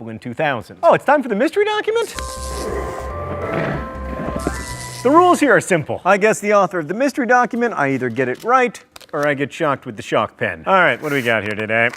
in 2000. Oh, it's time for the mystery document? The rules here are simple. I guess the author of the mystery document, I either get it right, or I get shocked with the shock pen. All right, what do we got here today?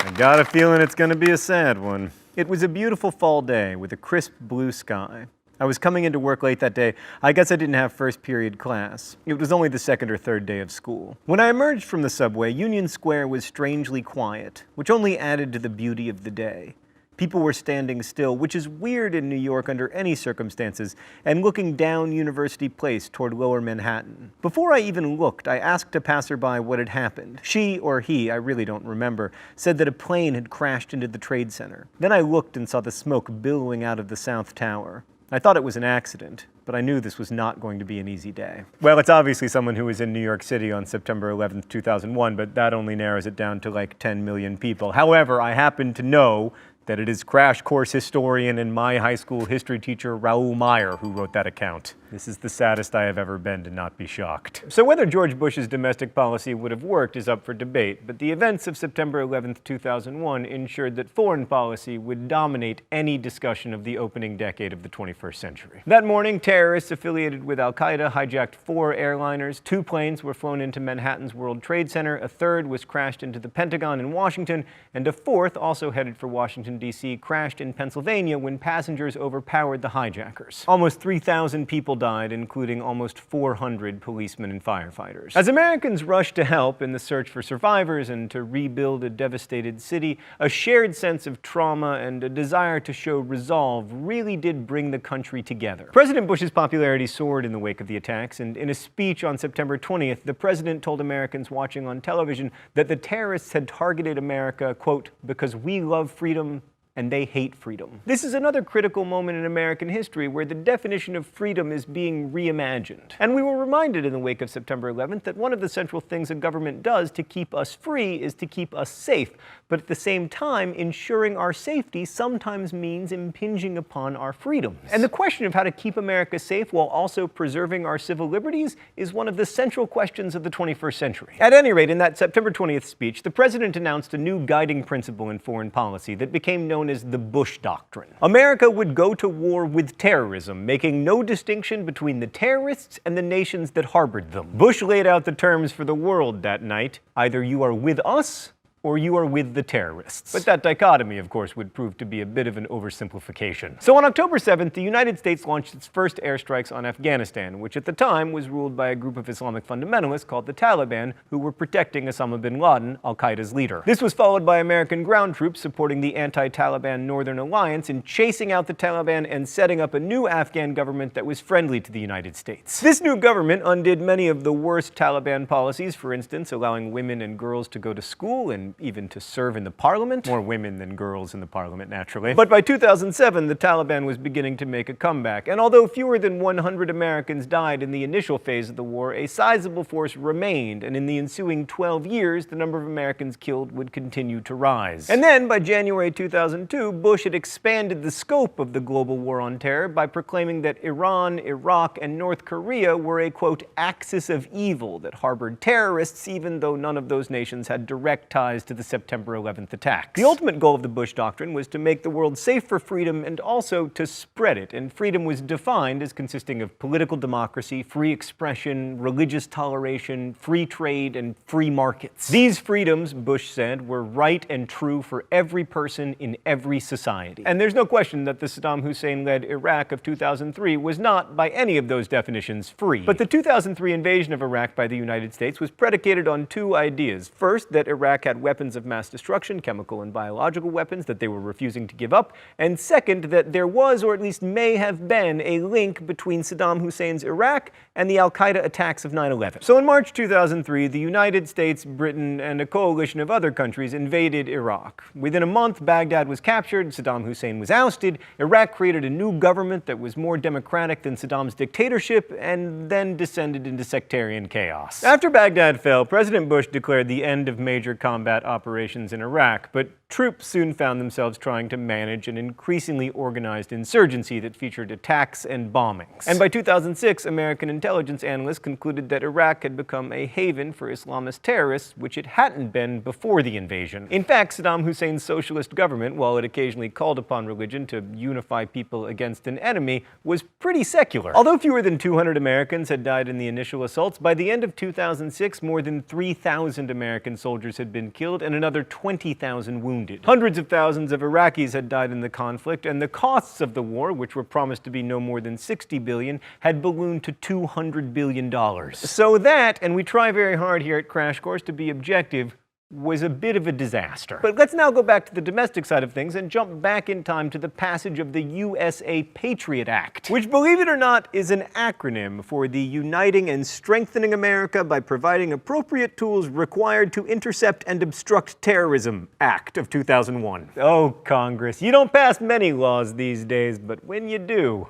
I got a feeling it's gonna be a sad one. It was a beautiful fall day with a crisp blue sky. I was coming into work late that day. I guess I didn't have first period class. It was only the second or third day of school. When I emerged from the subway, Union Square was strangely quiet, which only added to the beauty of the day. People were standing still, which is weird in New York under any circumstances, and looking down University Place toward Lower Manhattan. Before I even looked, I asked a passerby what had happened. She, or he, I really don't remember, said that a plane had crashed into the Trade Center. Then I looked and saw the smoke billowing out of the South Tower. I thought it was an accident, but I knew this was not going to be an easy day. Well, it's obviously someone who was in New York City on September 11th, 2001, but that only narrows it down to like 10 million people. However, I happen to know that it is crash course historian and my high school history teacher Raoul Meyer who wrote that account. This is the saddest I have ever been to not be shocked. So whether George Bush's domestic policy would have worked is up for debate, but the events of September 11th, 2001 ensured that foreign policy would dominate any discussion of the opening decade of the 21st century. That morning, terrorists affiliated with Al-Qaeda hijacked 4 airliners. 2 planes were flown into Manhattan's World Trade Center, a third was crashed into the Pentagon in Washington, and a fourth, also headed for Washington, D.C., crashed in Pennsylvania when passengers overpowered the hijackers. Almost 3,000 people died, including almost 400 policemen and firefighters. As Americans rushed to help in the search for survivors and to rebuild a devastated city, a shared sense of trauma and a desire to show resolve really did bring the country together. President Bush's popularity soared in the wake of the attacks, and in a speech on September 20th, the president told Americans watching on television that the terrorists had targeted America, quote, because we love freedom and they hate freedom. This is another critical moment in American history where the definition of freedom is being reimagined. And we were reminded in the wake of September 11th that one of the central things a government does to keep us free is to keep us safe. But at the same time, ensuring our safety sometimes means impinging upon our freedoms. And the question of how to keep America safe while also preserving our civil liberties is one of the central questions of the 21st century. At any rate, in that September 20th speech, the president announced a new guiding principle in foreign policy that became known as the Bush Doctrine. America would go to war with terrorism, making no distinction between the terrorists and the nations that harbored them. Bush laid out the terms for the world that night. Either you are with us, or you are with the terrorists. But that dichotomy, of course, would prove to be a bit of an oversimplification. So on October 7th, the United States launched its first airstrikes on Afghanistan, which at the time was ruled by a group of Islamic fundamentalists called the Taliban, who were protecting Osama bin Laden, al-Qaeda's leader. This was followed by American ground troops supporting the anti-Taliban Northern Alliance in chasing out the Taliban and setting up a new Afghan government that was friendly to the United States. This new government undid many of the worst Taliban policies, for instance, allowing women and girls to go to school and even to serve in the parliament. More women than girls in the parliament, naturally. But by 2007, the Taliban was beginning to make a comeback. And although fewer than 100 Americans died in the initial phase of the war, a sizable force remained. And in the ensuing 12 years, the number of Americans killed would continue to rise. And then, by January 2002, Bush had expanded the scope of the global war on terror by proclaiming that Iran, Iraq, and North Korea were a, quote, axis of evil that harbored terrorists, even though none of those nations had direct ties to the September 11th attacks. The ultimate goal of the Bush Doctrine was to make the world safe for freedom and also to spread it, and freedom was defined as consisting of political democracy, free expression, religious toleration, free trade, and free markets. These freedoms, Bush said, were right and true for every person in every society. And there's no question that the Saddam Hussein-led Iraq of 2003 was not, by any of those definitions, free. But the 2003 invasion of Iraq by the United States was predicated on 2 ideas. First, that Iraq had weapons of mass destruction, chemical and biological weapons that they were refusing to give up, and second, that there was, or at least may have been, a link between Saddam Hussein's Iraq and the al-Qaeda attacks of 9/11. So in March 2003, the United States, Britain, and a coalition of other countries invaded Iraq. Within a month, Baghdad was captured, Saddam Hussein was ousted, Iraq created a new government that was more democratic than Saddam's dictatorship, and then descended into sectarian chaos. After Baghdad fell, President Bush declared the end of major combat combat operations in Iraq, but troops soon found themselves trying to manage an increasingly organized insurgency that featured attacks and bombings. And by 2006, American intelligence analysts concluded that Iraq had become a haven for Islamist terrorists, which it hadn't been before the invasion. In fact, Saddam Hussein's socialist government, while it occasionally called upon religion to unify people against an enemy, was pretty secular. Although fewer than 200 Americans had died in the initial assaults, by the end of 2006, more than 3,000 American soldiers had been killed and another 20,000 wounded. Hundreds of thousands of Iraqis had died in the conflict, and the costs of the war, which were promised to be no more than $60 billion, had ballooned to $200 billion. So that, and we try very hard here at Crash Course to be objective, was a bit of a disaster. But let's now go back to the domestic side of things and jump back in time to the passage of the USA Patriot Act, which, believe it or not, is an acronym for the Uniting and Strengthening America by Providing Appropriate Tools Required to Intercept and Obstruct Terrorism Act of 2001. Oh, Congress, you don't pass many laws these days, but when you do,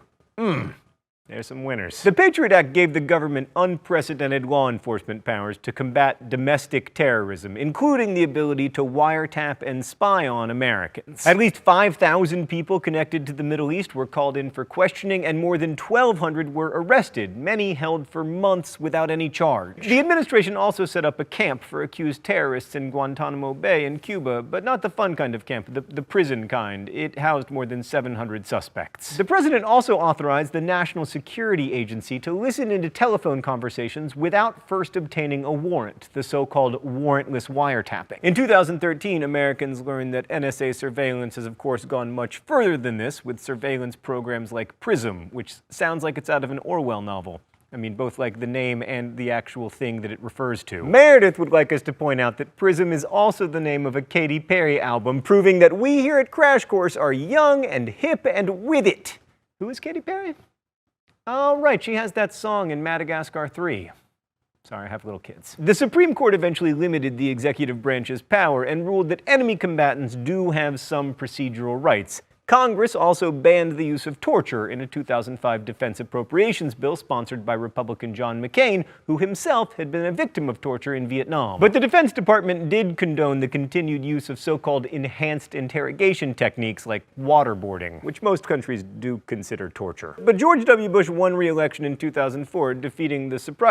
there's some winners. The Patriot Act gave the government unprecedented law enforcement powers to combat domestic terrorism, including the ability to wiretap and spy on Americans. At least 5,000 people connected to the Middle East were called in for questioning, and more than 1,200 were arrested, many held for months without any charge. The administration also set up a camp for accused terrorists in Guantanamo Bay in Cuba, but not the fun kind of camp, the prison kind. It housed more than 700 suspects. The president also authorized the National Security Agency to listen into telephone conversations without first obtaining a warrant, the so-called warrantless wiretapping. In 2013, Americans learned that NSA surveillance has of course gone much further than this, with surveillance programs like PRISM, which sounds like it's out of an Orwell novel. I mean, both like the name and the actual thing that it refers to. Meredith would like us to point out that PRISM is also the name of a Katy Perry album, proving that we here at Crash Course are young and hip and with it. Who is Katy Perry? Oh, right, she has that song in Madagascar 3. Sorry, I have little kids. The Supreme Court eventually limited the executive branch's power and ruled that enemy combatants do have some procedural rights. Congress also banned the use of torture in a 2005 defense appropriations bill sponsored by Republican John McCain, who himself had been a victim of torture in Vietnam. But the Defense Department did condone the continued use of so-called enhanced interrogation techniques like waterboarding, which most countries do consider torture. But George W. Bush won re-election in 2004, defeating the surprising